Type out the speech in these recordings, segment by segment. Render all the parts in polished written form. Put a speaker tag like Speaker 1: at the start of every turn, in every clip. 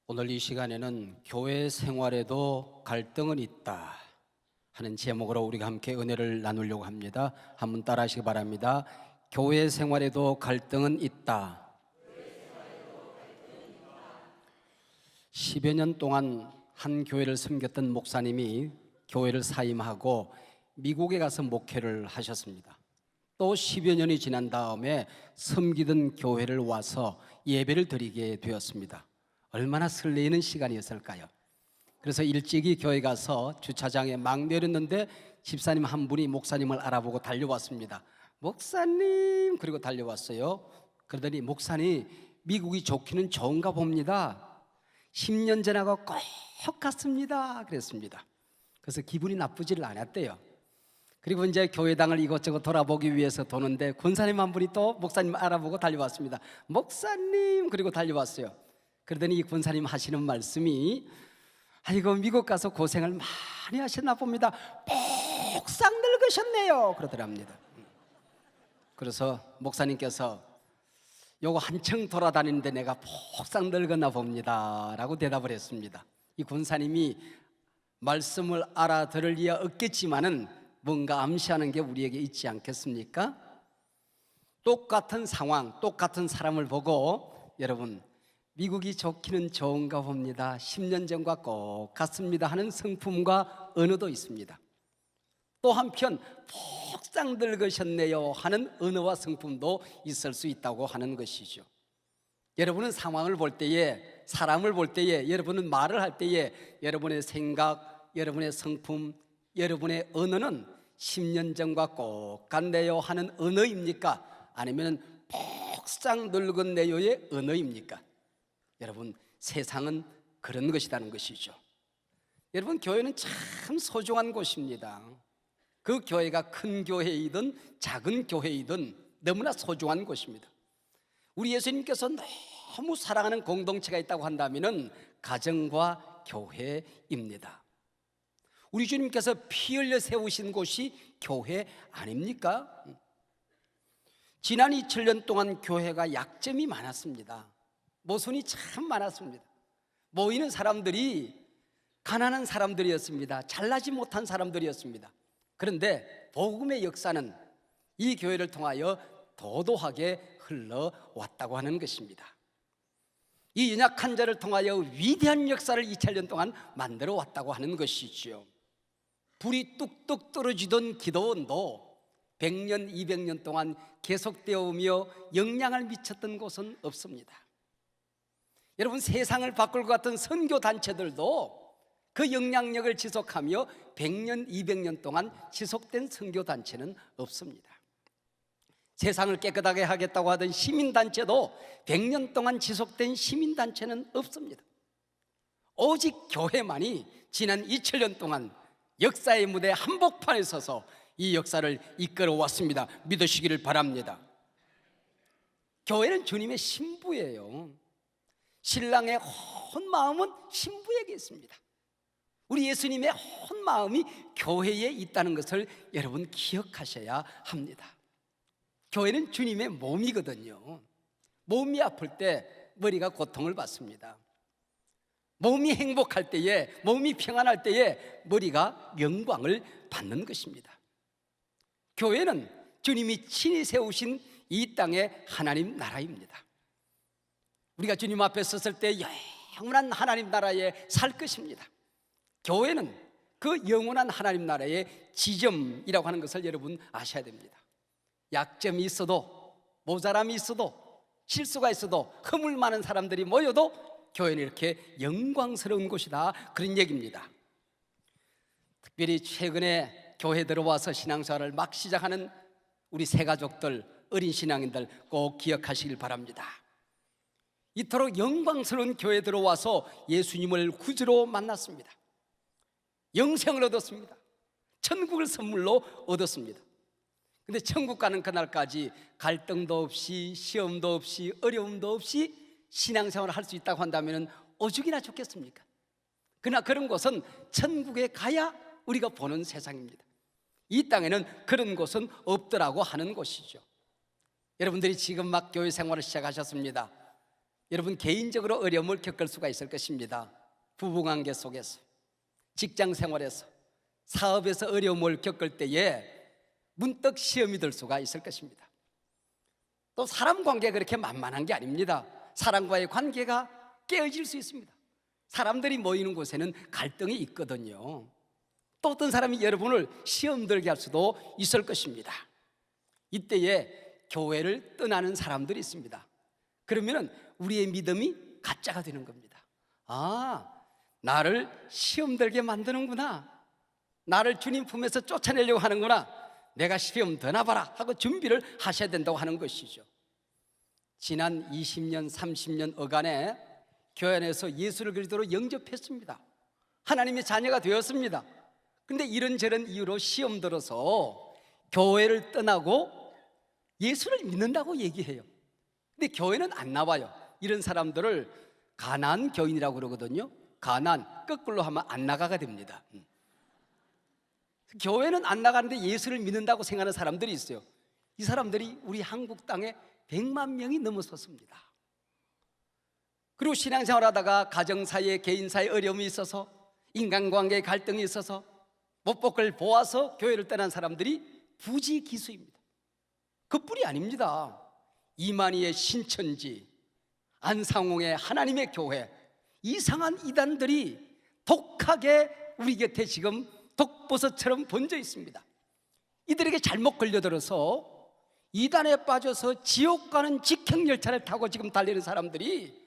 Speaker 1: 오늘 이 시간에는 교회 생활에도 갈등은 있다 하는 제목으로 우리가 함께 은혜를 나누려고 합니다. 한번 따라 하시기 바랍니다. 교회 생활에도 갈등은 있다. 10여 년 동안 한 교회를 섬겼던 목사님이 교회를 사임하고 미국에 가서 목회를 하셨습니다. 또 10여 년이 지난 다음에 섬기던 교회를 와서 예배를 드리게 되었습니다. 얼마나 설레이는 시간이었을까요? 그래서 일찍이 교회 가서 주차장에 막 내렸는데 집사님 한 분이 목사님을 알아보고 달려왔습니다. 목사님, 그리고 달려왔어요. 그러더니 목사님, 미국이 좋기는 좋은가 봅니다. 10년 전하고 꼭 같습니다. 그랬습니다. 그래서 기분이 나쁘지를 않았대요. 그리고 이제 교회당을 이것저것 돌아보기 위해서 도는데 권사님 한 분이 또 목사님 알아보고 달려왔습니다. 목사님, 그리고 달려왔어요. 그러더니 이 권사님 하시는 말씀이, 아이고 미국 가서 고생을 많이 하셨나 봅니다. 복상 늙으셨네요. 그러더랍니다. 그래서 목사님께서 요거 한층 돌아다니는데 내가 복상 늙었나 봅니다 라고 대답을 했습니다. 이 권사님이 말씀을 알아들을 리야 없겠지만은 뭔가 암시하는 게 우리에게 있지 않겠습니까? 똑같은 상황, 똑같은 사람을 보고 여러분, 미국이 좋기는 좋은가 봅니다, 10년 전과 꼭 같습니다 하는 성품과 언어도 있습니다. 또 한편 복상 늙으셨네요 하는 언어와 성품도 있을 수 있다고 하는 것이죠. 여러분은 상황을 볼 때에, 사람을 볼 때에, 여러분은 말을 할 때에 여러분의 생각, 여러분의 성품, 여러분의 언어는 10년 전과 꼭 같네요 하는 언어입니까? 아니면 복상 늙었네요의 언어입니까? 여러분, 세상은 그런 것이라는 것이죠. 여러분, 교회는 참 소중한 곳입니다. 그 교회가 큰 교회이든 작은 교회이든 너무나 소중한 곳입니다. 우리 예수님께서 너무 사랑하는 공동체가 있다고 한다면 가정과 교회입니다. 우리 주님께서 피 흘려 세우신 곳이 교회 아닙니까? 지난 2000년 동안 교회가 약점이 많았습니다. 모순이 참 많았습니다. 모이는 사람들이 가난한 사람들이었습니다. 잘나지 못한 사람들이었습니다. 그런데 복음의 역사는 이 교회를 통하여 도도하게 흘러왔다고 하는 것입니다. 이 연약한 자를 통하여 위대한 역사를 2000년 동안 만들어 왔다고 하는 것이지요. 불이 뚝뚝 떨어지던 기도원도 100년, 200년 동안 계속되어 오며 영향을 미쳤던 곳은 없습니다. 여러분, 세상을 바꿀 것 같은 선교단체들도 그 영향력을 지속하며 100년, 200년 동안 지속된 선교단체는 없습니다. 세상을 깨끗하게 하겠다고 하던 시민단체도 100년 동안 지속된 시민단체는 없습니다. 오직 교회만이 지난 2000년 동안 역사의 무대 한복판에 서서 이 역사를 이끌어 왔습니다. 믿으시기를 바랍니다. 교회는 주님의 신부예요. 신랑의 온 마음은 신부에게 있습니다. 우리 예수님의 온 마음이 교회에 있다는 것을 여러분 기억하셔야 합니다. 교회는 주님의 몸이거든요. 몸이 아플 때 머리가 고통을 받습니다. 몸이 행복할 때에, 몸이 평안할 때에 머리가 영광을 받는 것입니다. 교회는 주님이 친히 세우신 이 땅의 하나님 나라입니다. 우리가 주님 앞에 섰을 때 영원한 하나님 나라에 살 것입니다. 교회는 그 영원한 하나님 나라의 지점이라고 하는 것을 여러분 아셔야 됩니다. 약점이 있어도, 모자람이 있어도, 실수가 있어도, 허물 많은 사람들이 모여도 교회는 이렇게 영광스러운 곳이다, 그런 얘기입니다. 특별히 최근에 교회 들어와서 신앙생활을 막 시작하는 우리 새가족들, 어린 신앙인들 꼭 기억하시길 바랍니다. 이토록 영광스러운 교회에 들어와서 예수님을 구주로 만났습니다. 영생을 얻었습니다. 천국을 선물로 얻었습니다. 근데 천국 가는 그날까지 갈등도 없이, 시험도 없이, 어려움도 없이 신앙생활을 할 수 있다고 한다면 오죽이나 좋겠습니까? 그러나 그런 곳은 천국에 가야 우리가 보는 세상입니다. 이 땅에는 그런 곳은 없더라고 하는 곳이죠. 여러분들이 지금 막 교회 생활을 시작하셨습니다. 여러분 개인적으로 어려움을 겪을 수가 있을 것입니다. 부부관계 속에서, 직장 생활에서, 사업에서 어려움을 겪을 때에 문득 시험이 들 수가 있을 것입니다. 또 사람 관계가 그렇게 만만한 게 아닙니다. 사람과의 관계가 깨어질 수 있습니다. 사람들이 모이는 곳에는 갈등이 있거든요. 또 어떤 사람이 여러분을 시험 들게 할 수도 있을 것입니다. 이때에 교회를 떠나는 사람들이 있습니다. 그러면 우리의 믿음이 가짜가 되는 겁니다. 아, 나를 시험 들게 만드는구나, 나를 주님 품에서 쫓아내려고 하는구나, 내가 시험 드나봐라 하고 준비를 하셔야 된다고 하는 것이죠. 지난 20년, 30년 어간에 교회 안에서 예수를 그리스도로 영접했습니다. 하나님의 자녀가 되었습니다. 근데 이런저런 이유로 시험 들어서 교회를 떠나고 예수를 믿는다고 얘기해요. 근데 교회는 안 나와요. 이런 사람들을 가난 교인이라고 그러거든요. 가난, 거꾸로 하면 안 나가가 됩니다. 교회는 안 나가는데 예수를 믿는다고 생각하는 사람들이 있어요. 이 사람들이 우리 한국 땅에 100만 명이 넘어섰습니다. 그리고 신앙생활 하다가 가정 사이에, 개인 사이에 어려움이 있어서, 인간관계에 갈등이 있어서 못 볼 걸 보아서 교회를 떠난 사람들이 부지기수입니다. 그뿐이 아닙니다. 이만희의 신천지, 안상홍의 하나님의 교회, 이상한 이단들이 독하게 우리 곁에 지금 독버섯처럼 번져 있습니다. 이들에게 잘못 걸려들어서 이단에 빠져서 지옥 가는 직행열차를 타고 지금 달리는 사람들이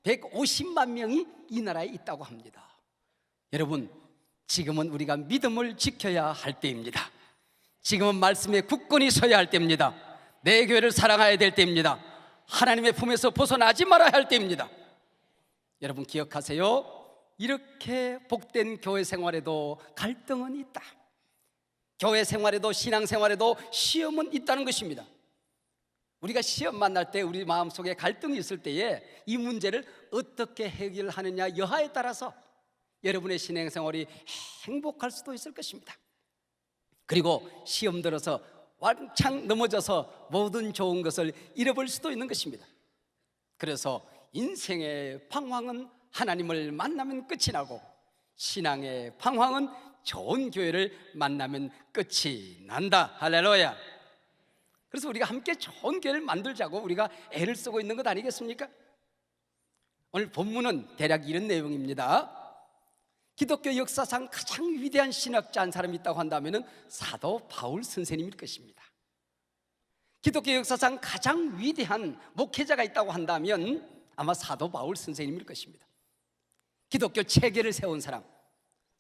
Speaker 1: 150만 명이 이 나라에 있다고 합니다. 여러분, 지금은 우리가 믿음을 지켜야 할 때입니다. 지금은 말씀에 굳건히 서야 할 때입니다. 내 교회를 사랑해야 될 때입니다. 하나님의 품에서 벗어나지 말아야 할 때입니다. 여러분 기억하세요. 이렇게 복된 교회 생활에도 갈등은 있다. 교회 생활에도, 신앙 생활에도 시험은 있다는 것입니다. 우리가 시험 만날 때 우리 마음속에 갈등이 있을 때에 이 문제를 어떻게 해결하느냐 여하에 따라서 여러분의 신앙 생활이 행복할 수도 있을 것입니다. 그리고 시험 들어서 왕창 넘어져서 모든 좋은 것을 잃어버릴 수도 있는 것입니다. 그래서 인생의 방황은 하나님을 만나면 끝이 나고, 신앙의 방황은 좋은 교회를 만나면 끝이 난다. 할렐루야. 그래서 우리가 함께 좋은 교회를 만들자고 우리가 애를 쓰고 있는 것 아니겠습니까? 오늘 본문은 대략 이런 내용입니다. 기독교 역사상 가장 위대한 신학자 한 사람이 있다고 한다면 사도 바울 선생님일 것입니다. 기독교 역사상 가장 위대한 목회자가 있다고 한다면 아마 사도 바울 선생님일 것입니다. 기독교 체계를 세운 사람,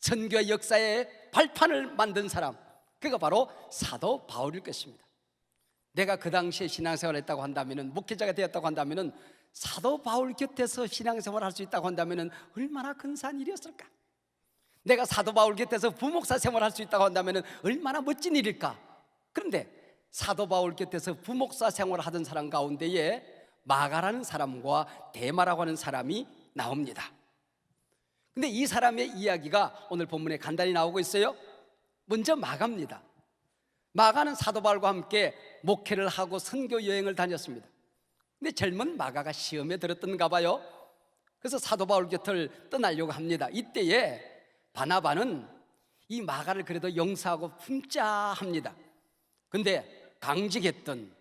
Speaker 1: 선교의 역사의 발판을 만든 사람, 그가 바로 사도 바울일 것입니다. 내가 그 당시에 신앙생활을 했다고 한다면, 목회자가 되었다고 한다면, 사도 바울 곁에서 신앙생활을 할 수 있다고 한다면 얼마나 근사한 일이었을까? 내가 사도 바울 곁에서 부목사 생활을 할 수 있다고 한다면 얼마나 멋진 일일까? 그런데 사도 바울 곁에서 부목사 생활을 하던 사람 가운데에 마가라는 사람과 데마라고 하는 사람이 나옵니다. 근데 이 사람의 이야기가 오늘 본문에 간단히 나오고 있어요. 먼저 마가입니다. 마가는 사도 바울과 함께 목회를 하고 선교 여행을 다녔습니다. 근데 젊은 마가가 시험에 들었던가 봐요. 그래서 사도 바울 곁을 떠나려고 합니다. 이때에 바나바는 이 마가를 그래도 용서하고 품자합니다. 근데 강직했던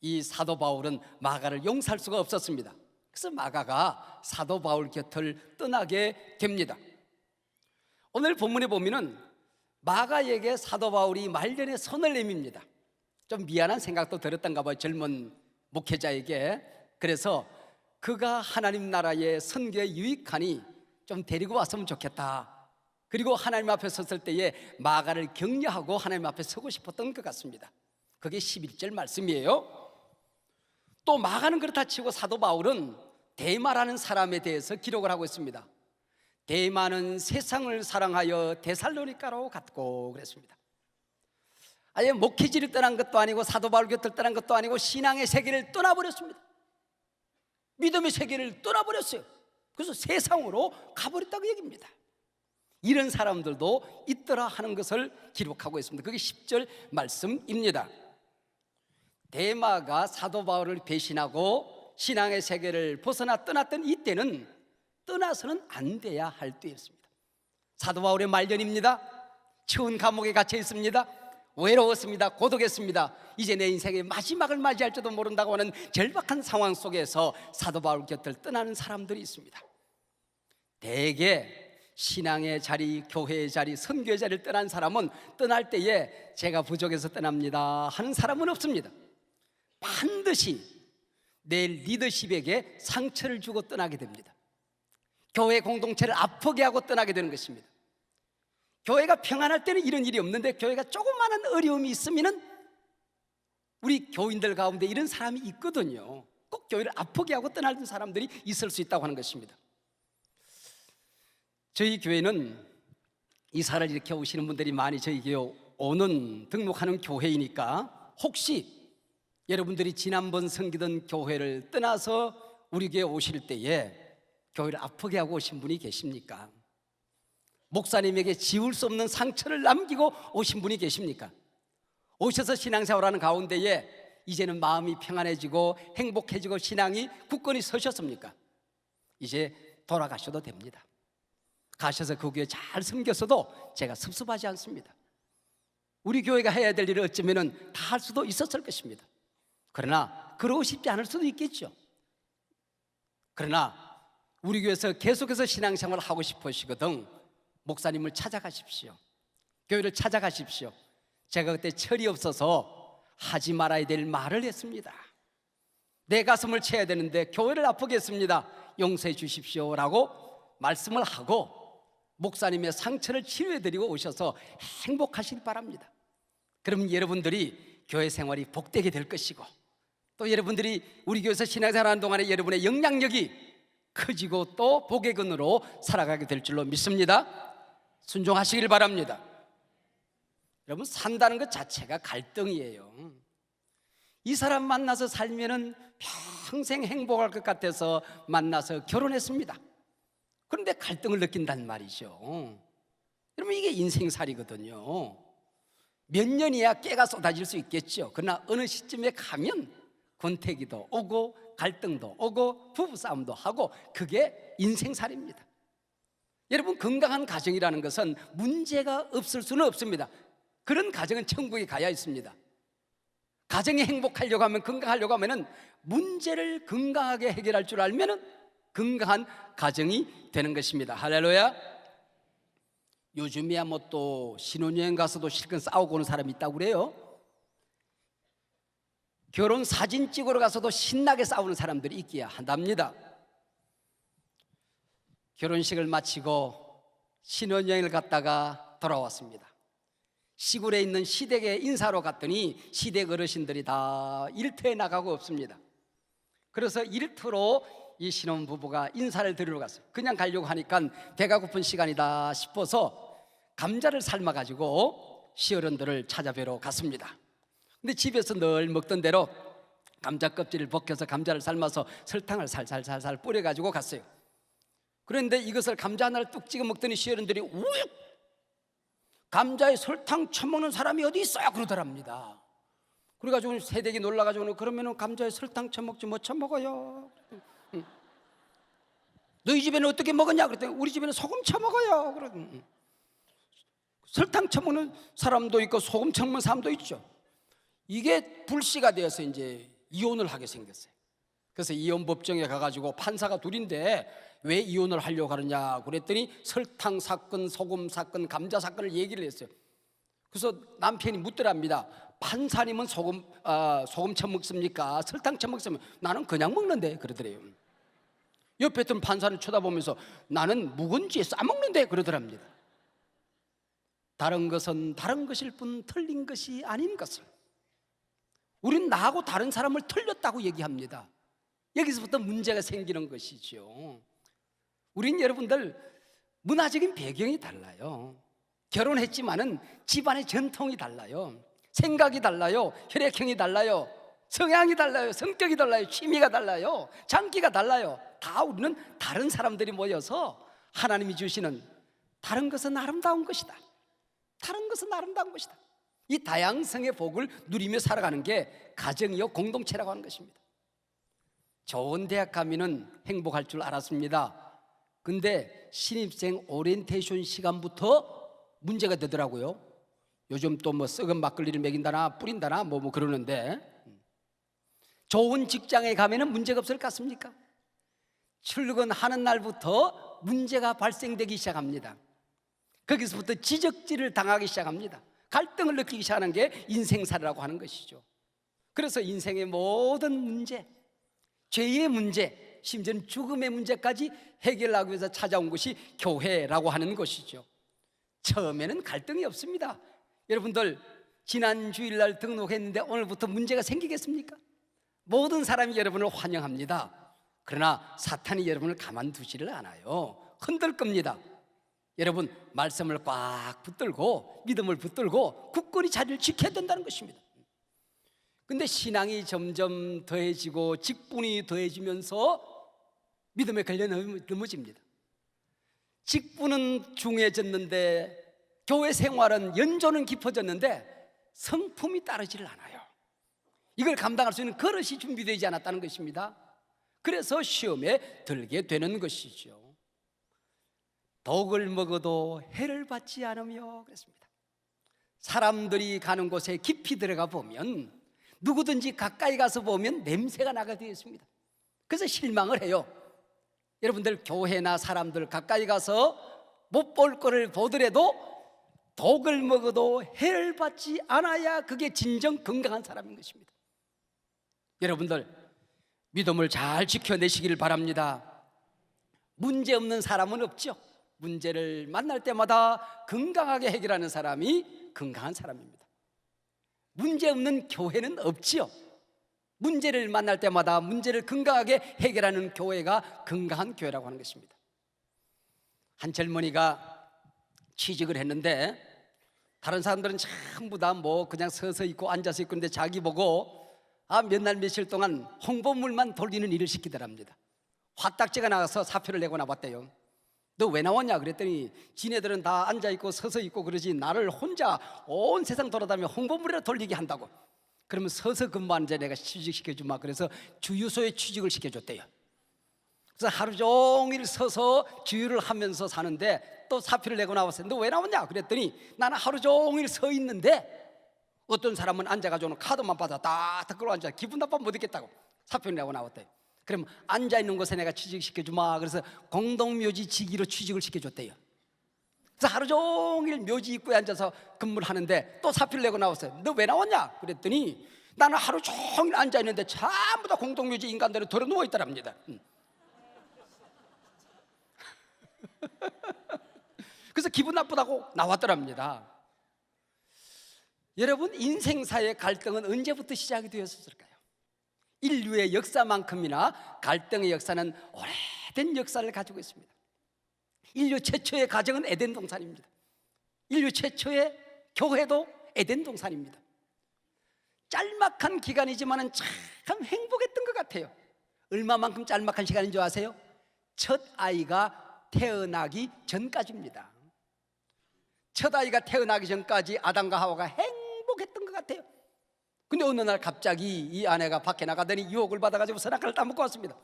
Speaker 1: 이 사도 바울은 마가를 용서할 수가 없었습니다. 그래서 마가가 사도 바울 곁을 떠나게 됩니다. 오늘 본문에 보면은 마가에게 사도 바울이 말년에 손을 내밉니다. 좀 미안한 생각도 들었던가 봐요, 젊은 목회자에게. 그래서 그가 하나님 나라의 선교에 유익하니 좀 데리고 왔으면 좋겠다. 그리고 하나님 앞에 섰을 때에 마가를 격려하고 하나님 앞에 서고 싶었던 것 같습니다. 그게 11절 말씀이에요. 또 마가는 그렇다 치고 사도 바울은 데마라는 사람에 대해서 기록을 하고 있습니다. 데마는 세상을 사랑하여 데살로니가로 갔고 그랬습니다. 아예 목회지를 떠난 것도 아니고 사도 바울 곁을 떠난 것도 아니고 신앙의 세계를 떠나버렸습니다. 믿음의 세계를 떠나버렸어요. 그래서 세상으로 가버렸다고 얘기입니다. 이런 사람들도 있더라 하는 것을 기록하고 있습니다. 그게 10절 말씀입니다. 데마가 사도 바울을 배신하고 신앙의 세계를 벗어나 떠났던 이때는 떠나서는 안 돼야 할 때였습니다. 사도 바울의 말년입니다. 추운 감옥에 갇혀 있습니다. 외로웠습니다. 고독했습니다. 이제 내 인생의 마지막을 맞이할지도 모른다고 하는 절박한 상황 속에서 사도 바울 곁을 떠나는 사람들이 있습니다. 대개 신앙의 자리, 교회의 자리, 선교의 자리를 떠난 사람은 떠날 때에 제가 부족해서 떠납니다 하는 사람은 없습니다. 반드시 내 리더십에게 상처를 주고 떠나게 됩니다. 교회 공동체를 아프게 하고 떠나게 되는 것입니다. 교회가 평안할 때는 이런 일이 없는데 교회가 조그마한 어려움이 있으면 우리 교인들 가운데 이런 사람이 있거든요. 꼭 교회를 아프게 하고 떠나는 사람들이 있을 수 있다고 하는 것입니다. 저희 교회는 이사를 이렇게 오시는 분들이 많이 저희 교회 오는 등록하는 교회이니까 혹시 여러분들이 지난번 섬기던 교회를 떠나서 우리 교회 오실 때에 교회를 아프게 하고 오신 분이 계십니까? 목사님에게 지울 수 없는 상처를 남기고 오신 분이 계십니까? 오셔서 신앙생활하는 가운데에 이제는 마음이 평안해지고 행복해지고 신앙이 굳건히 서셨습니까? 이제 돌아가셔도 됩니다. 가셔서 그 교회 잘 섬겼어도 제가 섭섭하지 않습니다. 우리 교회가 해야 될 일을 어쩌면 다 할 수도 있었을 것입니다. 그러나 그러고 싶지 않을 수도 있겠죠. 그러나 우리 교회에서 계속해서 신앙생활을 하고 싶으시거든 목사님을 찾아가십시오. 교회를 찾아가십시오. 제가 그때 철이 없어서 하지 말아야 될 말을 했습니다. 내 가슴을 채워야 되는데 교회를 아프게 했습니다. 용서해 주십시오라고 말씀을 하고 목사님의 상처를 치유해드리고 오셔서 행복하시길 바랍니다. 그러면 여러분들이 교회 생활이 복되게 될 것이고 또 여러분들이 우리 교회에서 신앙생활하는 동안에 여러분의 영향력이 커지고 또 복의 근으로 살아가게 될 줄로 믿습니다. 순종하시길 바랍니다. 여러분, 산다는 것 자체가 갈등이에요. 이 사람 만나서 살면은 평생 행복할 것 같아서 만나서 결혼했습니다. 그런데 갈등을 느낀단 말이죠. 여러분, 이게 인생살이거든요. 몇 년이야 깨가 쏟아질 수 있겠죠. 그러나 어느 시점에 가면 권태기도 오고 갈등도 오고 부부싸움도 하고 그게 인생살입니다. 여러분, 건강한 가정이라는 것은 문제가 없을 수는 없습니다. 그런 가정은 천국에 가야 있습니다. 가정이 행복하려고 하면, 건강하려고 하면 문제를 건강하게 해결할 줄 알면 건강한 가정이 되는 것입니다. 할렐루야. 요즘이야 뭐 또 신혼여행 가서도 실컷 싸우고 오는 사람이 있다고 그래요. 결혼 사진 찍으러 가서도 신나게 싸우는 사람들이 있기야 한답니다. 결혼식을 마치고 신혼여행을 갔다가 돌아왔습니다. 시골에 있는 시댁에 인사로 갔더니 시댁 어르신들이 다 일터에 나가고 없습니다. 그래서 일터로 이 신혼부부가 인사를 드리러 갔어요. 그냥 가려고 하니까 배가 고픈 시간이다 싶어서 감자를 삶아가지고 시어른들을 찾아뵈러 갔습니다. 근데 집에서 늘 먹던 대로 감자 껍질을 벗겨서 감자를 삶아서 설탕을 살살살살 뿌려가지고 갔어요. 그런데 이것을 감자 하나를 뚝 찍어 먹더니 시어른들이 우익! 감자에 설탕 쳐먹는 사람이 어디 있어요? 그러더랍니다. 그래가지고 새댁이 놀라가지고 그러면은 감자에 설탕 쳐먹지 뭐 쳐먹어요? 너희 집에는 어떻게 먹었냐? 그랬더니 우리 집에는 소금 쳐먹어요. 설탕 쳐먹는 사람도 있고 소금 쳐먹는 사람도 있죠. 이게 불씨가 되어서 이제 이혼을 하게 생겼어요. 그래서 이혼 법정에 가가지고 판사가 둘인데 왜 이혼을 하려고 하느냐 그랬더니 설탕 사건, 소금 사건, 감자 사건을 얘기를 했어요. 그래서 남편이 묻더랍니다. 판사님은 소금 쳐먹습니까? 설탕 쳐먹습니까? 나는 그냥 먹는데 그러더래요. 옆에 있던 판사를 쳐다보면서 나는 묵은지에 싸먹는데 그러더랍니다. 다른 것은 다른 것일 뿐 틀린 것이 아닌 것을 우린 나하고 다른 사람을 틀렸다고 얘기합니다. 여기서부터 문제가 생기는 것이죠. 우린 여러분들 문화적인 배경이 달라요. 결혼했지만은 집안의 전통이 달라요. 생각이 달라요. 혈액형이 달라요. 성향이 달라요. 성격이 달라요. 취미가 달라요. 장기가 달라요. 다 우리는 다른 사람들이 모여서 하나님이 주시는 다른 것은 아름다운 것이다. 다른 것은 아름다운 것이다. 이 다양성의 복을 누리며 살아가는 게 가정이요 공동체라고 하는 것입니다. 좋은 대학 가면은 행복할 줄 알았습니다. 근데 신입생 오리엔테이션 시간부터 문제가 되더라고요. 요즘 또 뭐 썩은 막걸리를 먹인다나 뿌린다나 뭐 그러는데, 좋은 직장에 가면은 문제가 없을 것 같습니까? 출근하는 날부터 문제가 발생되기 시작합니다. 거기서부터 지적질을 당하기 시작합니다. 갈등을 느끼기 시작하는 게 인생살이라고 하는 것이죠. 그래서 인생의 모든 문제, 죄의 문제, 심지어는 죽음의 문제까지 해결하기 위해서 찾아온 것이 교회라고 하는 것이죠. 처음에는 갈등이 없습니다. 여러분들 지난 주일날 등록했는데 오늘부터 문제가 생기겠습니까? 모든 사람이 여러분을 환영합니다. 그러나 사탄이 여러분을 가만두지를 않아요. 흔들 겁니다. 여러분 말씀을 꽉 붙들고 믿음을 붙들고 굳건히 자리를 지켜야 된다는 것입니다. 근데 신앙이 점점 더해지고 직분이 더해지면서 믿음에 걸려 넘어집니다. 직분은 중해졌는데 교회 생활은 연조는 깊어졌는데 성품이 따르지를 않아요. 이걸 감당할 수 있는 그릇이 준비되지 않았다는 것입니다. 그래서 시험에 들게 되는 것이죠. 독을 먹어도 해를 받지 않으며 그랬습니다. 사람들이 가는 곳에 깊이 들어가 보면 누구든지 가까이 가서 보면 냄새가 나게 되어 있습니다. 그래서 실망을 해요. 여러분들 교회나 사람들 가까이 가서 못 볼 거를 보더라도 독을 먹어도 해를 받지 않아야 그게 진정 건강한 사람인 것입니다. 여러분들 믿음을 잘 지켜내시기를 바랍니다. 문제 없는 사람은 없죠. 문제를 만날 때마다 건강하게 해결하는 사람이 건강한 사람입니다. 문제 없는 교회는 없지요. 문제를 만날 때마다 문제를 건강하게 해결하는 교회가 건강한 교회라고 하는 것입니다. 한 젊은이가 취직을 했는데 다른 사람들은 전부 다 뭐 그냥 서서 있고 앉아서 있고 근데 자기 보고 몇 날 며칠 동안 홍보물만 돌리는 일을 시키더랍니다. 화딱지가 나가서 사표를 내고 나왔대요. 너 왜 나왔냐 그랬더니 지네들은 다 앉아있고 서서 있고 그러지 나를 혼자 온 세상 돌아다니며 홍보물이라 돌리게 한다고. 그러면 서서 근무하는 자 내가 취직시켜주마. 그래서 주유소에 취직을 시켜줬대요. 그래서 하루 종일 서서 주유를 하면서 사는데 또 사표를 내고 나왔어요. 너 왜 나왔냐 그랬더니 나는 하루 종일 서 있는데 어떤 사람은 앉아가지고 카드만 받아 딱 끌고 앉아 기분 나빠 못 있겠다고 사표를 내고 나왔대요. 그럼 앉아있는 곳에 내가 취직시켜주마. 그래서 공동묘지 지기로 취직을 시켜줬대요. 그래서 하루 종일 묘지 입구에 앉아서 근무를 하는데 또 사표를 내고 나왔어요. 너 왜 나왔냐 그랬더니 나는 하루 종일 앉아있는데 전부 다 공동묘지 인간들은 들어 누워있더랍니다. 그래서 기분 나쁘다고 나왔더랍니다. 여러분 인생사의 갈등은 언제부터 시작이 되었을까요? 인류의 역사만큼이나 갈등의 역사는 오래된 역사를 가지고 있습니다. 인류 최초의 가정은 에덴 동산입니다. 인류 최초의 교회도 에덴 동산입니다. 짤막한 기간이지만 참 행복했던 것 같아요. 얼마만큼 짤막한 시간인 줄 아세요? 첫 아이가 태어나기 전까지입니다. 첫 아이가 태어나기 전까지 아담과 하와가 행복했던 것 같아요. 근데 어느 날 갑자기 이 아내가 밖에 나가더니 유혹을 받아가지고 선악과를 따먹고 왔습니다.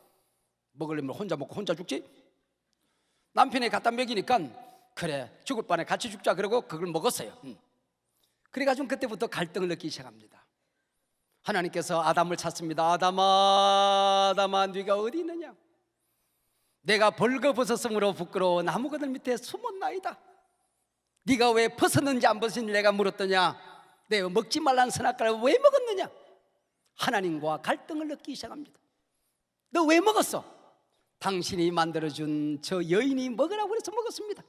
Speaker 1: 먹으려면 혼자 먹고 혼자 죽지? 남편이 갖다 먹이니까 그래 죽을 바에 같이 죽자 그러고 그걸 먹었어요. 그래가지고 그때부터 갈등을 느끼기 시작합니다. 하나님께서 아담을 찾습니다. 아담아 네가 어디 있느냐? 내가 벌거벗었으므로 부끄러워 나무그늘 밑에 숨었나이다. 네가 왜 벗었는지 안 벗었는지 내가 물었더냐? 내가 먹지 말라는 선악과를 왜 먹었느냐? 하나님과 갈등을 느끼기 시작합니다. 너 왜 먹었어? 당신이 만들어준 저 여인이 먹으라고 해서 먹었습니다.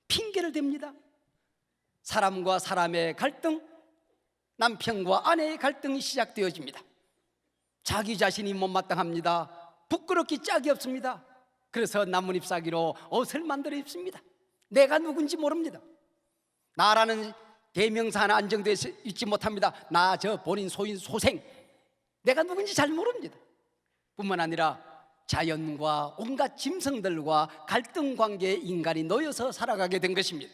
Speaker 1: 핑계를 댑니다. 사람과 사람의 갈등, 남편과 아내의 갈등이 시작되어집니다. 자기 자신이 못마땅합니다. 부끄럽기 짝이 없습니다. 그래서 나뭇잎 사기로 옷을 만들어 입습니다. 내가 누군지 모릅니다. 나라는 대명사 하나 안정되어 있지 못합니다. 나 저 본인 소인 소생 내가 누군지 잘 모릅니다. 뿐만 아니라 자연과 온갖 짐승들과 갈등 관계에 인간이 놓여서 살아가게 된 것입니다.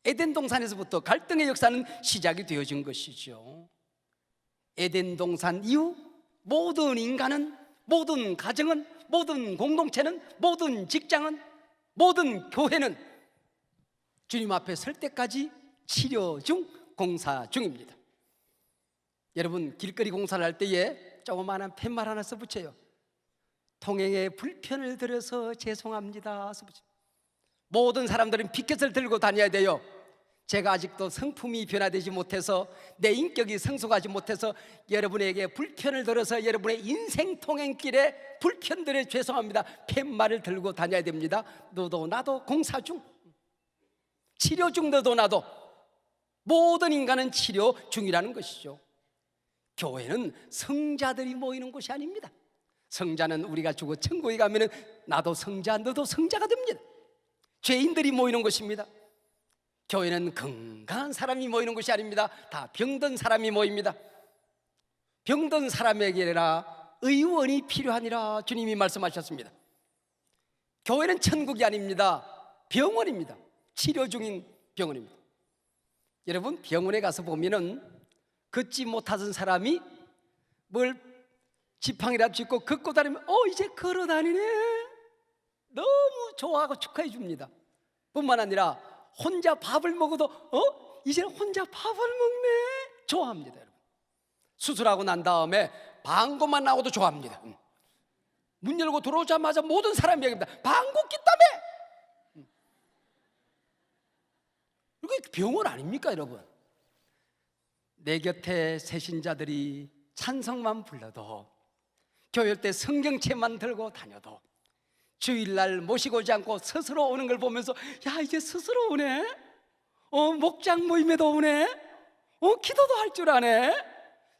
Speaker 1: 에덴 동산에서부터 갈등의 역사는 시작이 되어진 것이죠. 에덴 동산 이후 모든 인간은 모든 가정은, 모든 공동체는, 모든 직장은, 모든 교회는 주님 앞에 설 때까지 치료 중, 공사 중입니다. 여러분, 길거리 공사를 할 때에 조그마한 팻말 하나 써붙여요. 통행에 불편을 드려서 죄송합니다 써붙여요. 모든 사람들은 피켓을 들고 다녀야 돼요. 제가 아직도 성품이 변화되지 못해서, 내 인격이 성숙하지 못해서 여러분에게 불편을 들어서 여러분의 인생 통행길에 불편들에 죄송합니다 팻말을 들고 다녀야 됩니다. 너도 나도 공사 중, 치료 중, 너도 나도. 모든 인간은 치료 중이라는 것이죠. 교회는 성자들이 모이는 곳이 아닙니다. 성자는 우리가 죽어 천국에 가면 나도 성자, 너도 성자가 됩니다. 죄인들이 모이는 곳입니다. 교회는 건강한 사람이 모이는 곳이 아닙니다. 다 병든 사람이 모입니다. 병든 사람에게나 의원이 필요하니라 주님이 말씀하셨습니다. 교회는 천국이 아닙니다. 병원입니다. 치료 중인 병원입니다. 여러분, 병원에 가서 보면은 걷지 못하던 사람이 뭘 지팡이라도 짚고 걷고 다니면 이제 걸어 다니네, 너무 좋아하고 축하해 줍니다. 뿐만 아니라 혼자 밥을 먹어도 이제 혼자 밥을 먹네, 좋아합니다. 여러분, 수술하고 난 다음에 방구만 나오도 좋아합니다. 문 열고 들어오자마자 모든 사람이 얘기합니다. 방구 낀다며. 이게 병원 아닙니까 여러분? 내 곁에 새신자들이 찬성만 불러도, 교회 때 성경책만 들고 다녀도, 주일날 모시고 오지 않고 스스로 오는 걸 보면서 야, 이제 스스로 오네, 목장 모임에도 오네, 기도도 할 줄 아네,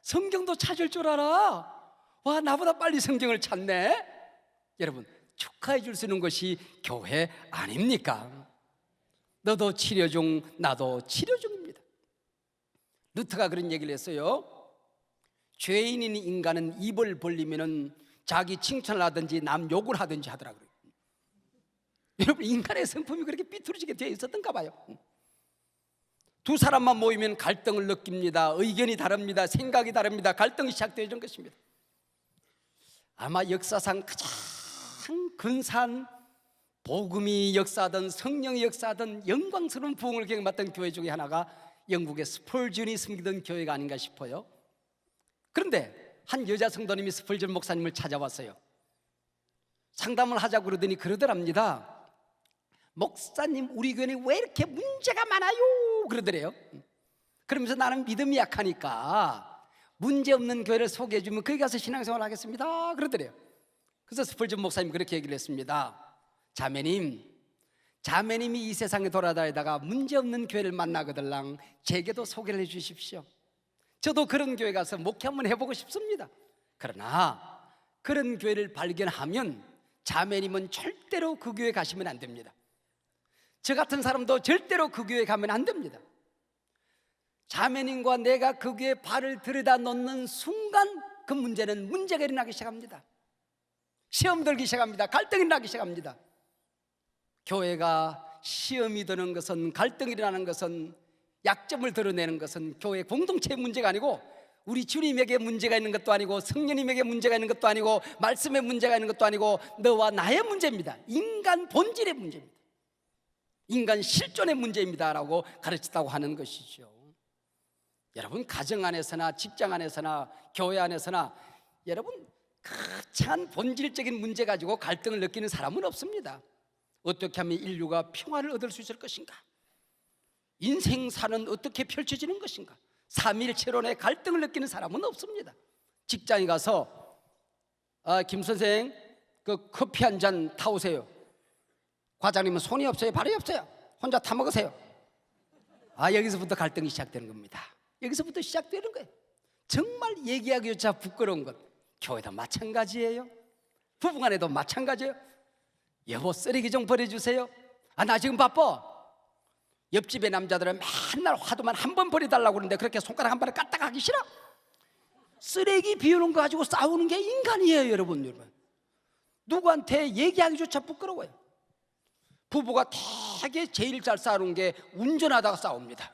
Speaker 1: 성경도 찾을 줄 알아, 와, 나보다 빨리 성경을 찾네. 여러분, 축하해 줄 수 있는 것이 교회 아닙니까? 너도 치료 중, 나도 치료 중입니다. 루터가 그런 얘기를 했어요. 죄인인 인간은 입을 벌리면은 자기 칭찬을 하든지 남 욕을 하든지 하더라고요. 여러분, 인간의 성품이 그렇게 삐뚤어지게 되어 있었던가 봐요. 두 사람만 모이면 갈등을 느낍니다. 의견이 다릅니다. 생각이 다릅니다. 갈등이 시작되어진 것입니다. 아마 역사상 가장 근사한 복음이 역사하던, 성령이 역사하던 영광스러운 부흥을 경험했던 교회 중에 하나가 영국의 스펄전이 섬기던 교회가 아닌가 싶어요. 그런데 한 여자 성도님이 스펄전 목사님을 찾아왔어요. 상담을 하자고 그러더니 그러더랍니다. 목사님, 우리 교회는 왜 이렇게 문제가 많아요? 그러더래요. 그러면서 나는 믿음이 약하니까 문제 없는 교회를 소개해 주면 거기 가서 신앙생활 하겠습니다 그러더래요. 그래서 스펄전 목사님이 그렇게 얘기를 했습니다. 자매님이 이 세상에 돌아다니다가 문제없는 교회를 만나거들랑 제게도 소개를 해 주십시오. 저도 그런 교회 가서 목회 한번 해보고 싶습니다. 그러나 그런 교회를 발견하면 자매님은 절대로 그 교회 가시면 안 됩니다. 저 같은 사람도 절대로 그 교회 가면 안 됩니다. 자매님과 내가 그 교회에 발을 들여다 놓는 순간 그 문제는 문제가 일어나기 시작합니다. 시험 들기 시작합니다. 갈등이 나기 시작합니다. 교회가 시험이 드는 것은, 갈등이 일어나는 것은, 약점을 드러내는 것은 교회 공동체의 문제가 아니고, 우리 주님에게 문제가 있는 것도 아니고, 성령님에게 문제가 있는 것도 아니고, 말씀에 문제가 있는 것도 아니고, 너와 나의 문제입니다. 인간 본질의 문제입니다. 인간 실존의 문제입니다 라고 가르쳤다고 하는 것이죠. 여러분, 가정 안에서나 직장 안에서나 교회 안에서나 여러분, 거창한 본질적인 문제 가지고 갈등을 느끼는 사람은 없습니다. 어떻게 하면 인류가 평화를 얻을 수 있을 것인가? 인생사는 어떻게 펼쳐지는 것인가? 삼일체론의 갈등을 느끼는 사람은 없습니다. 직장에 가서 김 선생, 그 커피 한 잔 타오세요. 과장님은 손이 없어요, 발이 없어요, 혼자 타 먹으세요. 여기서부터 갈등이 시작되는 겁니다. 여기서부터 시작되는 거예요. 정말 얘기하기조차 부끄러운 것. 교회도 마찬가지예요. 부부간에도 마찬가지예요. 여보, 쓰레기 좀 버려주세요. 나 지금 바빠. 옆집의 남자들은 맨날 화두만 한 번 버려달라고 그러는데 그렇게 손가락 한 번에 까딱 하기 싫어? 쓰레기 비우는 거 가지고 싸우는 게 인간이에요. 여러분, 누구한테 얘기하기조차 부끄러워요. 부부가 되게 제일 잘 싸우는 게 운전하다가 싸웁니다.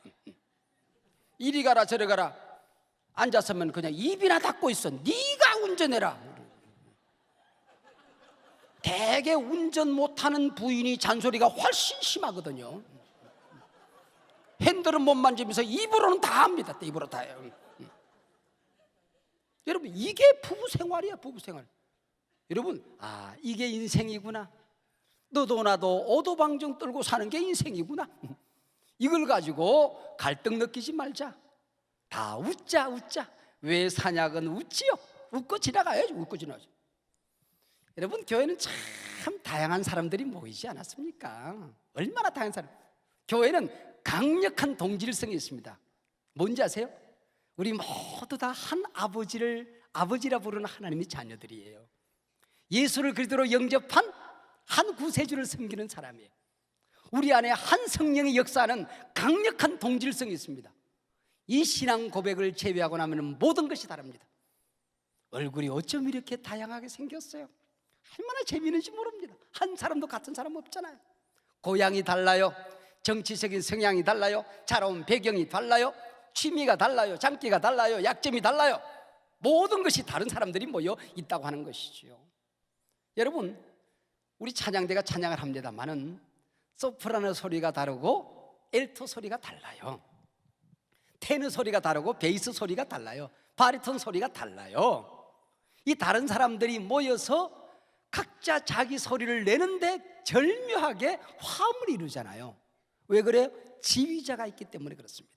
Speaker 1: 이리 가라 저리 가라, 앉았으면 그냥 입이나 닫고 있어. 네가 운전해라. 대개 운전 못하는 부인이 잔소리가 훨씬 심하거든요. 핸들은 못 만지면서 입으로는 다 합니다. 입으로 다 해요. 여러분, 이게 부부 생활이야, 부부 생활. 여러분, 이게 인생이구나. 너도 나도 오도방정 떨고 사는 게 인생이구나. 이걸 가지고 갈등 느끼지 말자. 다 웃자. 왜 사냥은 웃지요? 웃고 지나가야지. 웃고 지나가야지. 여러분, 교회는 참 다양한 사람들이 모이지 않았습니까? 얼마나 다양한 사람. 교회는 강력한 동질성이 있습니다. 뭔지 아세요? 우리 모두 다 한 아버지라 부르는 하나님의 자녀들이에요. 예수를 그리스도로 영접한 한 구세주를 섬기는 사람이에요. 우리 안에 한 성령의 역사하는 강력한 동질성이 있습니다. 이 신앙 고백을 제외하고 나면 모든 것이 다릅니다. 얼굴이 어쩜 이렇게 다양하게 생겼어요? 얼마나 재미있는지 모릅니다. 한 사람도 같은 사람 없잖아요. 고향이 달라요. 정치적인 성향이 달라요. 자라온 배경이 달라요. 취미가 달라요. 장기가 달라요. 약점이 달라요. 모든 것이 다른 사람들이 모여 있다고 하는 것이죠. 여러분, 우리 찬양대가 찬양을 합니다만은 소프라노 소리가 다르고 엘토 소리가 달라요. 테너 소리가 다르고 베이스 소리가 달라요. 바리톤 소리가 달라요. 이 다른 사람들이 모여서 각자 자기 소리를 내는데 절묘하게 화음을 이루잖아요. 왜 그래요? 지휘자가 있기 때문에 그렇습니다.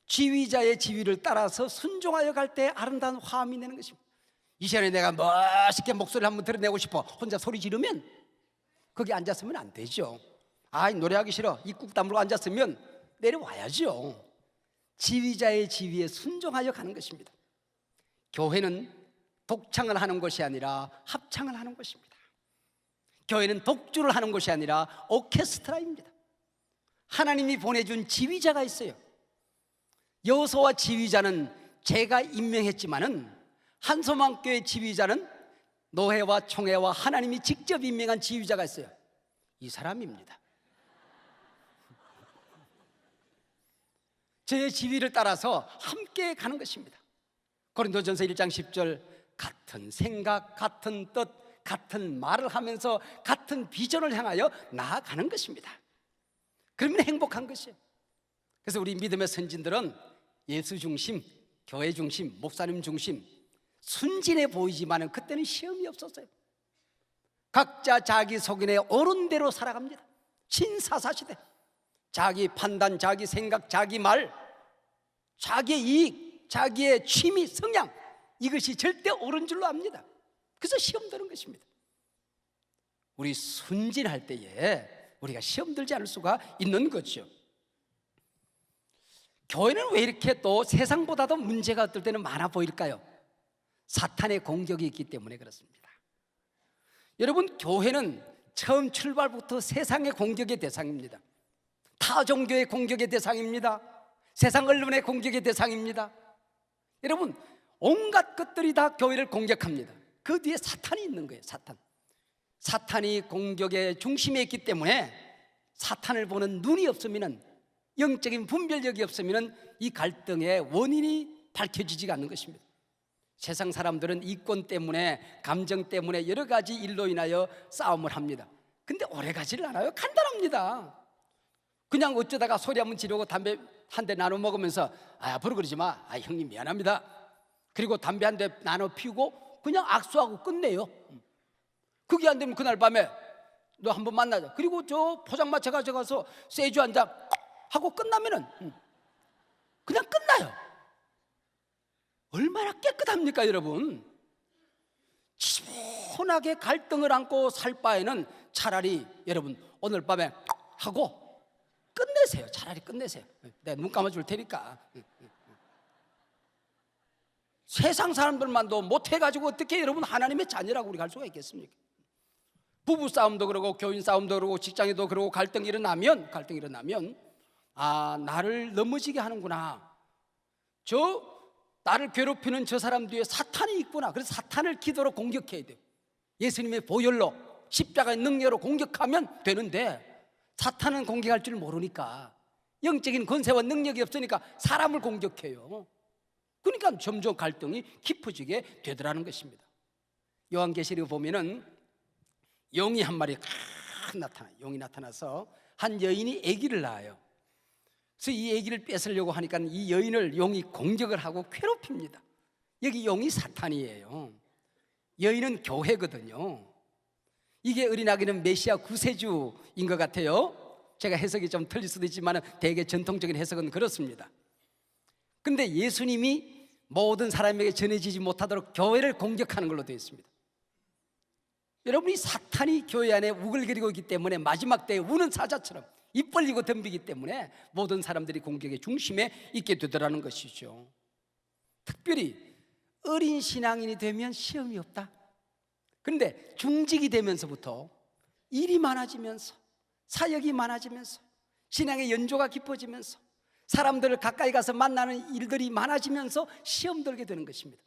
Speaker 1: 지휘자의 지휘를 따라서 순종하여 갈 때 아름다운 화음이 내는 것입니다. 이 시간에 내가 멋있게 목소리를 한번 드러내고 싶어 혼자 소리 지르면 거기 앉았으면 안 되죠. 노래하기 싫어 입국 다물고 앉았으면 내려와야죠. 지휘자의 지휘에 순종하여 가는 것입니다. 교회는 독창을 하는 것이 아니라 합창을 하는 것입니다. 교회는 독주를 하는 것이 아니라 오케스트라입니다. 하나님이 보내준 지휘자가 있어요. 여호수아 지휘자는 제가 임명했지만은 한소망교회 지휘자는 노회와 총회와 하나님이 직접 임명한 지휘자가 있어요. 이 사람입니다. 제 지휘를 따라서 함께 가는 것입니다. 고린도전서 1장 10절 같은 생각, 같은 뜻, 같은 말을 하면서 같은 비전을 향하여 나아가는 것입니다. 그러면 행복한 것이에요. 그래서 우리 믿음의 선진들은 예수 중심, 교회 중심, 목사님 중심 순진해 보이지만 그때는 시험이 없었어요. 각자 자기 속인에 옳은 대로 살아갑니다. 신사사시대. 자기 판단, 자기 생각, 자기 말, 자기의 이익, 자기의 취미, 성향 이것이 절대 옳은 줄로 압니다. 그래서 시험 드는 것입니다. 우리 순진할 때에 우리가 시험 들지 않을 수가 있는 거죠. 교회는 왜 이렇게 또 세상보다도 문제가 어떨 때는 많아 보일까요? 사탄의 공격이 있기 때문에 그렇습니다. 여러분, 교회는 처음 출발부터 세상의 공격의 대상입니다. 타 종교의 공격의 대상입니다. 세상 언론의 공격의 대상입니다. 여러분, 온갖 것들이 다 교회를 공격합니다. 그 뒤에 사탄이 있는 거예요. 사탄이 공격의 중심에 있기 때문에 사탄을 보는 눈이 없으면, 영적인 분별력이 없으면 이 갈등의 원인이 밝혀지지가 않는 것입니다. 세상 사람들은 이권 때문에, 감정 때문에 여러 가지 일로 인하여 싸움을 합니다. 근데 오래 가지를 않아요. 간단합니다. 그냥 어쩌다가 소리 한번 지르고 담배 한 대 나눠 먹으면서 앞으로 그러지 마. 형님 미안합니다. 그리고 담배 한 대 나눠 피우고 그냥 악수하고 끝내요. 그게 안 되면 그날 밤에 너 한번 만나자. 그리고 저 포장마차 가져가서 세주 한 잔 하고 끝나면은 그냥 끝나요. 얼마나 깨끗합니까, 여러분? 시원하게 갈등을 안고 살 바에는 차라리 여러분 오늘 밤에 하고 끝내세요. 차라리 끝내세요. 내가 눈 감아줄 테니까. 세상 사람들만도 못해가지고 어떻게 여러분 하나님의 자녀라고 우리가 할 수가 있겠습니까? 부부 싸움도 그러고 교인 싸움도 그러고 직장에도 그러고 갈등이 일어나면 나를 넘어지게 하는구나. 나를 괴롭히는 저 사람 뒤에 사탄이 있구나. 그래서 사탄을 기도로 공격해야 돼요. 예수님의 보혈로 십자가의 능력으로 공격하면 되는데 사탄은 공격할 줄 모르니까, 영적인 권세와 능력이 없으니까 사람을 공격해요. 그러니까 점점 갈등이 깊어지게 되더라는 것입니다. 요한계시록에 보면은 용이 한 마리 용이 나타나서 한 여인이 아기를 낳아요. 그래서 이 아기를 뺏으려고 하니까 이 여인을 용이 공격을 하고 괴롭힙니다. 여기 용이 사탄이에요. 여인은 교회거든요. 이게 어린아기는 메시아 구세주인 것 같아요. 제가 해석이 좀 틀릴 수도 있지만 대개 전통적인 해석은 그렇습니다. 근데 예수님이 모든 사람에게 전해지지 못하도록 교회를 공격하는 걸로 되어 있습니다. 여러분, 이 사탄이 교회 안에 우글거리고 있기 때문에 마지막 때에 우는 사자처럼 입 벌리고 덤비기 때문에 모든 사람들이 공격의 중심에 있게 되더라는 것이죠. 특별히 어린 신앙인이 되면 시험이 없다. 그런데 중직이 되면서부터 일이 많아지면서 사역이 많아지면서 신앙의 연조가 깊어지면서 사람들을 가까이 가서 만나는 일들이 많아지면서 시험 들게 되는 것입니다.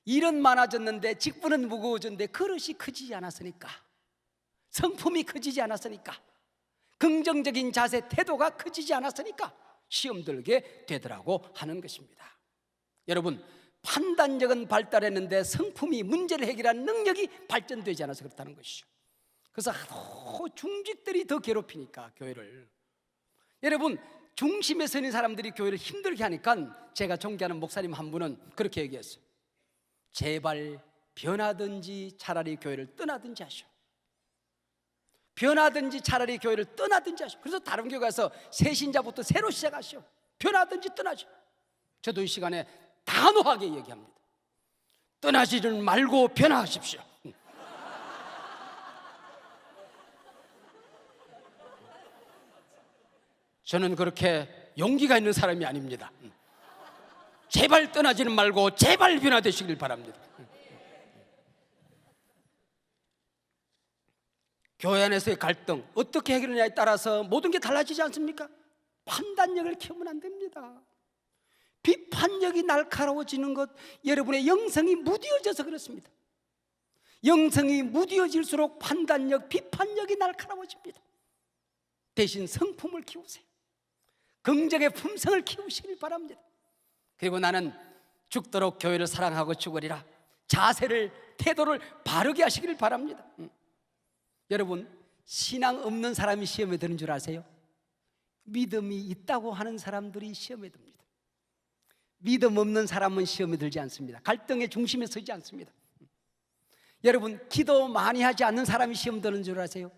Speaker 1: 일은 많아졌는데 직분은 무거워졌는데 그릇이 커지지 않았으니까, 성품이 커지지 않았으니까, 긍정적인 자세 태도가 커지지 않았으니까 시험 들게 되더라고 하는 것입니다. 여러분, 판단력은 발달했는데 성품이 문제를 해결하는 능력이 발전되지 않아서 그렇다는 것이죠. 그래서 중직들이 더 괴롭히니까 교회를. 여러분, 중심에 서는 사람들이 교회를 힘들게 하니까 제가 존경하는 목사님 한 분은 그렇게 얘기했어요. 제발 변하든지 차라리 교회를 떠나든지 하시오. 변하든지 차라리 교회를 떠나든지 하시오. 그래서 다른 교회 가서 새 신자부터 새로 시작하시오. 변하든지 떠나시오. 저도 이 시간에 단호하게 얘기합니다. 떠나지는 말고 변화하십시오. 저는 그렇게 용기가 있는 사람이 아닙니다. 제발 떠나지는 말고 제발 변화되시길 바랍니다. 교회 안에서의 갈등 어떻게 해결하냐에 따라서 모든 게 달라지지 않습니까? 판단력을 키우면 안 됩니다. 비판력이 날카로워지는 것, 여러분의 영성이 무뎌져서 그렇습니다. 영성이 무뎌질수록 판단력, 비판력이 날카로워집니다. 대신 성품을 키우세요. 긍정의 품성을 키우시길 바랍니다. 그리고 나는 죽도록 교회를 사랑하고 죽으리라. 자세를, 태도를 바르게 하시길 바랍니다. 여러분, 신앙 없는 사람이 시험에 드는 줄 아세요? 믿음이 있다고 하는 사람들이 시험에 듭니다. 믿음 없는 사람은 시험에 들지 않습니다. 갈등의 중심에 서지 않습니다. 여러분, 기도 많이 하지 않는 사람이 시험 드는 줄 아세요?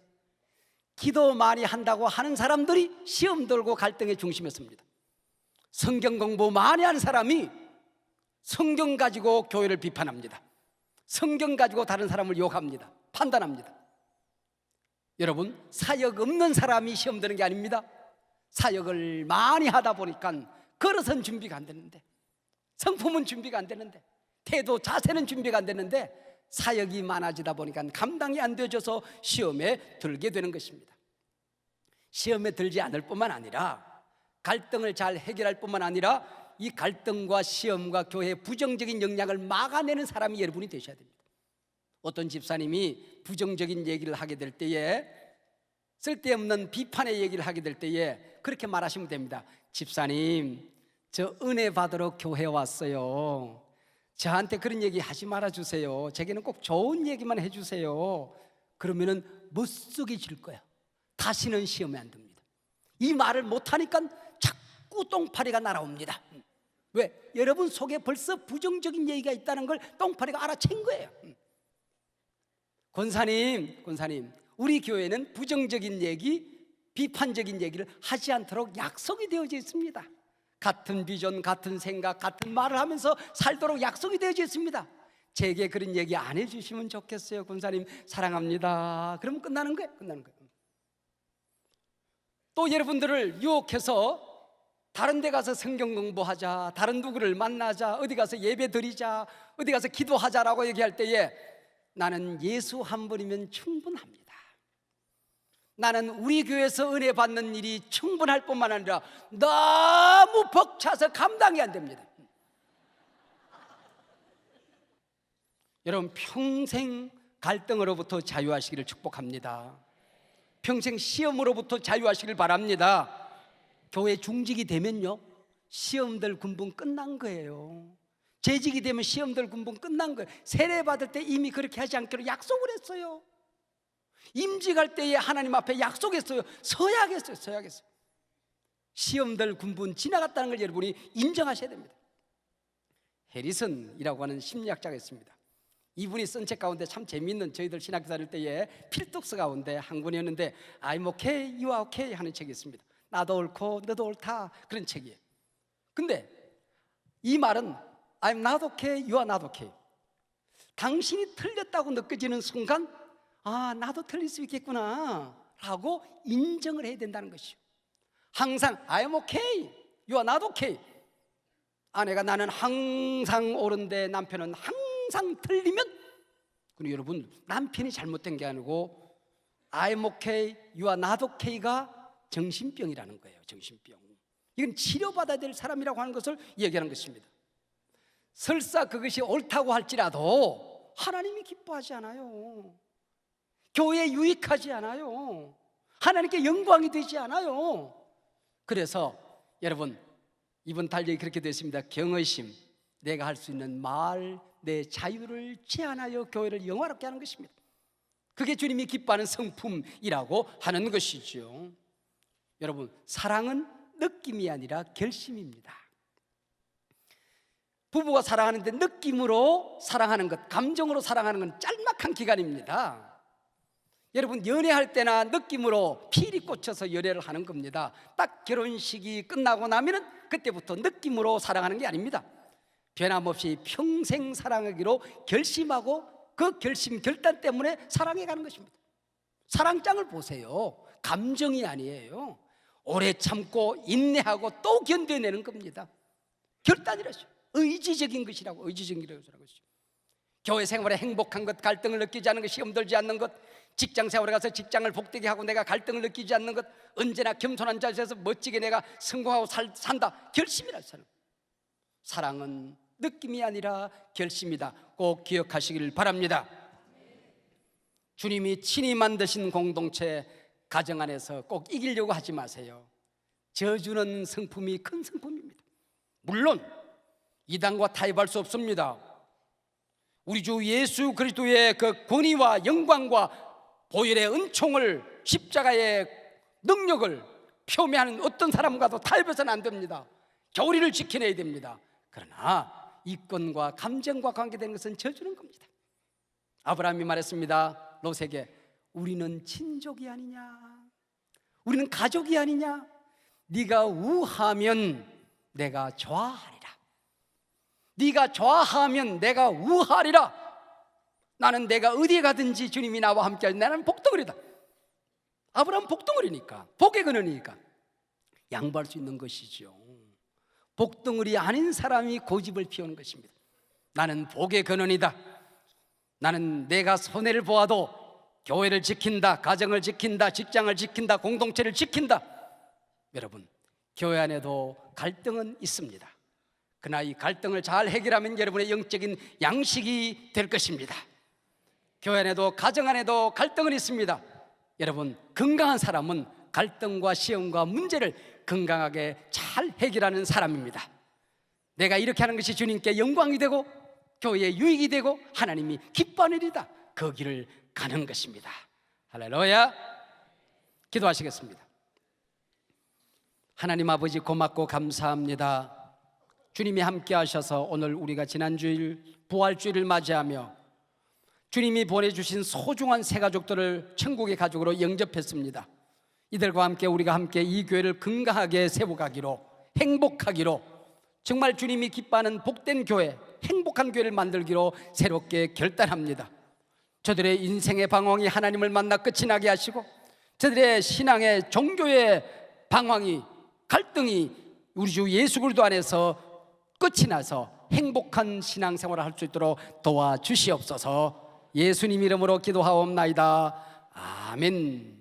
Speaker 1: 기도 많이 한다고 하는 사람들이 시험 들고 갈등의 중심에 섭니다. 성경 공부 많이 하는 사람이 성경 가지고 교회를 비판합니다. 성경 가지고 다른 사람을 욕합니다. 판단합니다. 여러분, 사역 없는 사람이 시험 드는 게 아닙니다. 사역을 많이 하다 보니까 그릇은 준비가 안 되는데, 성품은 준비가 안 되는데, 태도, 자세는 준비가 안 되는데 사역이 많아지다 보니까 감당이 안 되어져서 시험에 들게 되는 것입니다. 시험에 들지 않을 뿐만 아니라 갈등을 잘 해결할 뿐만 아니라 이 갈등과 시험과 교회의 부정적인 영향을 막아내는 사람이 여러분이 되셔야 됩니다. 어떤 집사님이 부정적인 얘기를 하게 될 때에, 쓸데없는 비판의 얘기를 하게 될 때에 그렇게 말하시면 됩니다. 집사님, 저 은혜 받으러 교회 왔어요. 저한테 그런 얘기 하지 말아주세요. 제게는 꼭 좋은 얘기만 해주세요. 그러면은 못쓰게질 거야. 다시는 시험에 안 듭니다. 이 말을 못하니까 자꾸 똥파리가 날아옵니다. 왜? 여러분 속에 벌써 부정적인 얘기가 있다는 걸 똥파리가 알아챈 거예요. 권사님, 우리 교회는 부정적인 얘기, 비판적인 얘기를 하지 않도록 약속이 되어져 있습니다. 같은 비전, 같은 생각, 같은 말을 하면서 살도록 약속이 되어져 있습니다. 제게 그런 얘기 안 해주시면 좋겠어요. 권사님 사랑합니다. 그러면 끝나는 거예요. 또 여러분들을 유혹해서 다른 데 가서 성경 공부하자, 다른 누구를 만나자, 어디 가서 예배 드리자, 어디 가서 기도하자라고 얘기할 때에 나는 예수 한 분이면 충분합니다. 나는 우리 교회에서 은혜 받는 일이 충분할 뿐만 아니라 너무 벅차서 감당이 안 됩니다. 여러분, 평생 갈등으로부터 자유하시기를 축복합니다. 평생 시험으로부터 자유하시길 바랍니다. 교회 중직이 되면요, 시험들 군분 끝난 거예요. 재직이 되면 시험들 군분 끝난 거예요. 세례 받을 때 이미 그렇게 하지 않기로 약속을 했어요. 임직할 때에 하나님 앞에 약속했어요. 서야겠어요. 서야겠어요. 시험들 군분 지나갔다는 걸 여러분이 인정하셔야 됩니다. 해리슨이라고 하는 심리학자가 있습니다. 이분이 쓴 책 가운데 참 재미있는, 저희들 신학교 다닐 때에 필독서 가운데 한 권이었는데 I'm okay, you are okay 하는 책이 있습니다. 나도 옳고 너도 옳다, 그런 책이에요. 근데 이 말은 I'm not okay, you are not okay, 당신이 틀렸다고 느껴지는 순간 나도 틀릴 수 있겠구나 라고 인정을 해야 된다는 것이요. 항상 I'm okay, you are not okay, 아내가 나는 항상 옳은데 남편은 항상 틀리면, 그럼 여러분, 남편이 잘못된 게 아니고 I'm okay, you are not okay가 정신병이라는 거예요. 정신병. 이건 치료받아야 될 사람이라고 하는 것을 얘기하는 것입니다. 설사 그것이 옳다고 할지라도 하나님이 기뻐하지 않아요. 교회에 유익하지 않아요. 하나님께 영광이 되지 않아요. 그래서 여러분, 이번 달력이 그렇게 되어 있습니다. 경외심, 내가 할 수 있는 말, 내 자유를 제한하여 교회를 영화롭게 하는 것입니다. 그게 주님이 기뻐하는 성품이라고 하는 것이죠. 여러분, 사랑은 느낌이 아니라 결심입니다. 부부가 사랑하는데 느낌으로 사랑하는 것, 감정으로 사랑하는 건 짤막한 기간입니다. 여러분, 연애할 때나 느낌으로 필이 꽂혀서 연애를 하는 겁니다. 딱 결혼식이 끝나고 나면은 그때부터 느낌으로 사랑하는 게 아닙니다. 변함없이 평생 사랑하기로 결심하고 그 결심, 결단 때문에 사랑해가는 것입니다. 사랑장을 보세요. 감정이 아니에요. 오래 참고 인내하고 또 견뎌내는 겁니다. 결단이라죠. 의지적인 것이라고, 의지적인 것이라고. 교회 생활에 행복한 것, 갈등을 느끼지 않는 것, 시험 들지 않는 것, 직장 생활에 가서 직장을 복되게 하고 내가 갈등을 느끼지 않는 것, 언제나 겸손한 자세에서 멋지게 내가 성공하고 산다. 결심이라 사는. 사랑은 느낌이 아니라 결심이다. 꼭 기억하시길 바랍니다. 주님이 친히 만드신 공동체, 가정 안에서 꼭 이기려고 하지 마세요. 저주는 성품이 큰 성품입니다. 물론 이단과 타협할 수 없습니다. 우리 주 예수 그리스도의 그 권위와 영광과 보혈의 은총을, 십자가의 능력을 표명하는 어떤 사람과도 타협해서는 안 됩니다. 교리를 지켜내야 됩니다. 그러나 이권과 감정과 관계된 것은 저주는 겁니다. 아브라함이 말했습니다. 롯에게 우리는 친족이 아니냐, 우리는 가족이 아니냐, 네가 우하면 내가 좋아하리라, 네가 좋아하면 내가 우하리라. 나는 내가 어디에 가든지 주님이 나와 함께할, 나는 복덩어리다. 아브라함 복덩어리니까, 복의 근원이니까 양보할 수 있는 것이죠. 복덩어리 아닌 사람이 고집을 피우는 것입니다. 나는 복의 근원이다. 나는 내가 손해를 보아도 교회를 지킨다, 가정을 지킨다, 직장을 지킨다, 공동체를 지킨다. 여러분, 교회 안에도 갈등은 있습니다. 그러나 이 갈등을 잘 해결하면 여러분의 영적인 양식이 될 것입니다. 교회 안에도 가정 안에도 갈등은 있습니다. 여러분, 건강한 사람은 갈등과 시험과 문제를 건강하게 잘 해결하는 사람입니다. 내가 이렇게 하는 것이 주님께 영광이 되고 교회에 유익이 되고 하나님이 기뻐하는 일이다. 그 길을 가는 것입니다. 할렐루야. 기도하시겠습니다. 하나님 아버지, 고맙고 감사합니다. 주님이 함께 하셔서 오늘 우리가 지난주일 부활주일을 맞이하며 주님이 보내주신 소중한 새 가족들을 천국의 가족으로 영접했습니다. 이들과 함께 우리가 함께 이 교회를 건강하게 세워가기로, 행복하기로, 정말 주님이 기뻐하는 복된 교회, 행복한 교회를 만들기로 새롭게 결단합니다. 저들의 인생의 방황이 하나님을 만나 끝이 나게 하시고, 저들의 신앙의 종교의 방황이, 갈등이 우리 주 예수 그리스도 안에서 끝이 나서 행복한 신앙생활을 할 수 있도록 도와주시옵소서. 예수님 이름으로 기도하옵나이다. 아멘.